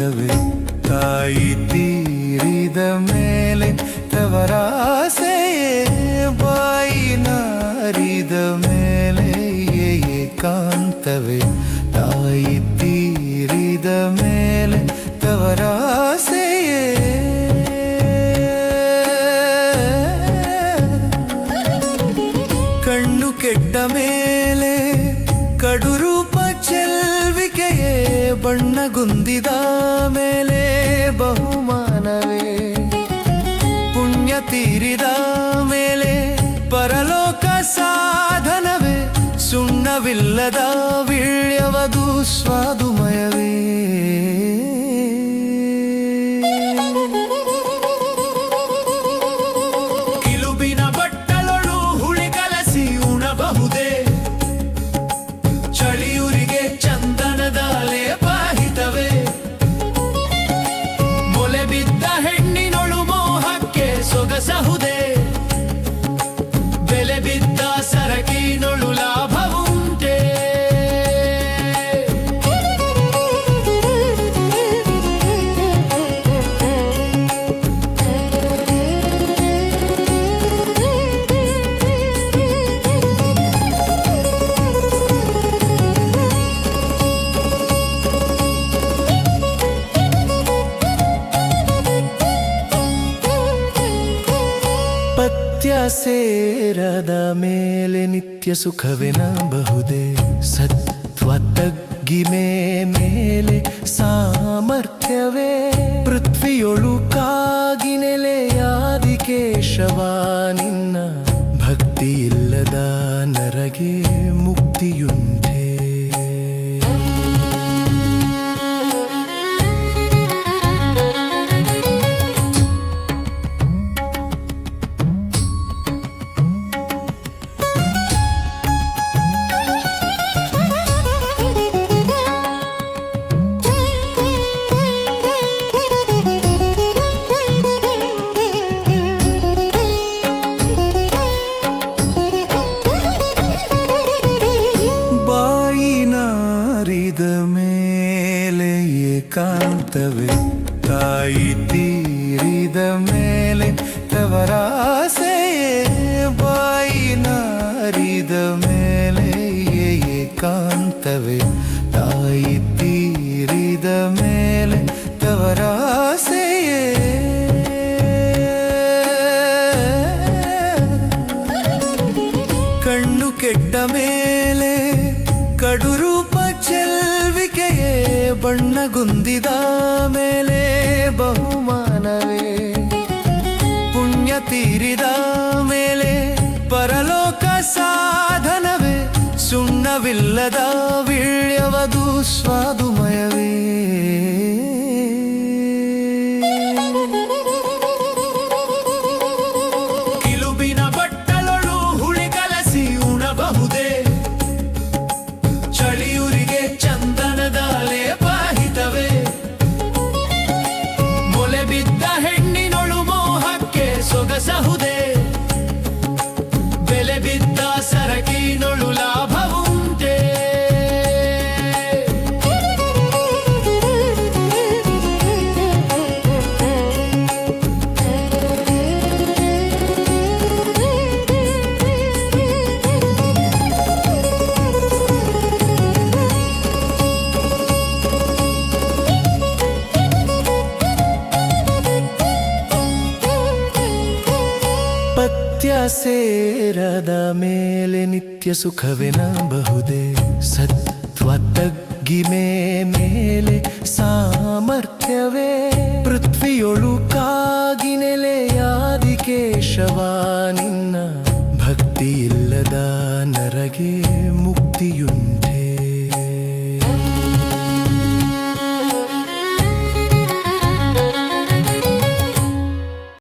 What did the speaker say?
ಕಾಂತವೇ ತಾಯಿ ತೀರಿದ ಮೇಲೆ ತವರಾಸೆಯೇ ಬಾಯಿ ನಾರಿದ ಮೇಲೆ ಕಾಂತವೇ ತಾಯಿ ತೀರಿದ ಮೇಲೆ ತವರಾಸೆಯೇ ಕಣ್ಣು ಕೆಟ್ಟ ಮೇಲೆ ಕಡುರೂಪ ಚೆಲ್ವಿಕೆಯೇ ಬಣ್ಣಗುಂದಿದ ಮೇಲೆ ಬಹುಮಾನವೇ ಪುಣ್ಯ ತೀರಿದ ಮೇಲೆ ಪರಲೋಕ ಸಾಧನವೇ ಸುಣ್ಣವಿಲ್ಲದ ವೀಳ್ಯವದು ಸ್ವಾದುಮಯವೇ ಕಿಲುಬಿನ ಬಟ್ಟಲೊಳು ಹುಳಿ ಕಲಸಿ ಉಣಬಹುದೇ ಚಳಿಯುರಿಗೆ ಚಂದನದ ಲೇಪಹಿತವೇ ಮೊಲೆ ಬಿದ್ದ ಹೆಣ್ಣಿನೊಳು ಮೋಹಕ್ಕೆ ಸೊಗಸಹುದೇ ಬೆಲೆ ಬಿದ್ದ ಸರಕಿನೊಳು ಲಾಭವುಂಟೆ ಪತ್ಯ ಸೇರದ ಮೇಲೆ ನಿತ್ಯ ಸುಖವೆನಬಹುದೇ ಸತ್ವ ತಗ್ಗಿಮೆ ಮೇಲೆ ಸಾಮರ್ಥ್ಯವೇ ಪೃಥ್ವಿಯೊಳು ಕಾಗಿ ನೆಲೆಯಾದಿ ಕೇಶವ ನಿನ್ನ ಭಕ್ತಿ ಇಲ್ಲದ ನರಗೆ ಮುಕ್ತಿಯುಂಟೆ ಮೇಲೆ ಏಕಾಂತವೇ ತಾಯಿ ತೀರಿದ ಮೇಲೆ ತವರಾಸೆಯೇ ಬಾಯಿ ನಾರಿದ ಮೇಲೆ ಏಕಾಂತವೇ ತಾಯಿ ತೀರಿದ ಮೇಲೆ ತವರಾಸೆಯೇ ಕಣ್ಣು ಕೆಟ್ಟ ಮೇಲೆ ಕಡುರೂಪ ಚೆಲ್ವಿಕೆಯೇ ಬಣ್ಣಗುಂದಿದ ಮೇಲೆ ಬಹುಮಾನವೇ ಪುಣ್ಯ ತೀರಿದ ಮೇಲೆ ಪರಲೋಕ ಸಾಧನವೇ ಸುಣ್ಣವಿಲ್ಲದ ವೀಳ್ಯವದು ಸ್ವಾದುಮಯವೇ ಕಿಲುಬಿನ ಬಟ್ಟಲೊಳು ಹುಳಿ ಕಲಸಿ ಉಣಬಹುದೇ ಚಳಿಯುರಿಗೆ ಚಂದನದ ಲೇಪಹಿತವೇ ಮೊಲೆ ಬಿದ್ದ ಹೆಣ್ಣಿನೊಳು ಮೋಹಕ್ಕೆ ಸೊಗಸಹುದೇ ಬೆಲೆ ಬಿದ್ದ ಸರಕಿನೊಳು ಲಾಭವುಂಟೆ ಪತ್ಯ ಸೇರದ ಮೇಲೆ ನಿತ್ಯ ಸುಖವೆನಬಹುದೇ ಸತ್ವ ತಗ್ಗಿಮೆ ಮೇಲೆ ಸಾಮರ್ಥ್ಯವೇ ಪೃಥ್ವಿಯೊಳು ಕಾಗಿ ನೆಲೆಯಾದಿ ಕೇಶವ ನಿನ್ನ ಭಕ್ತಿ ಇಲ್ಲದ ನರಗೆ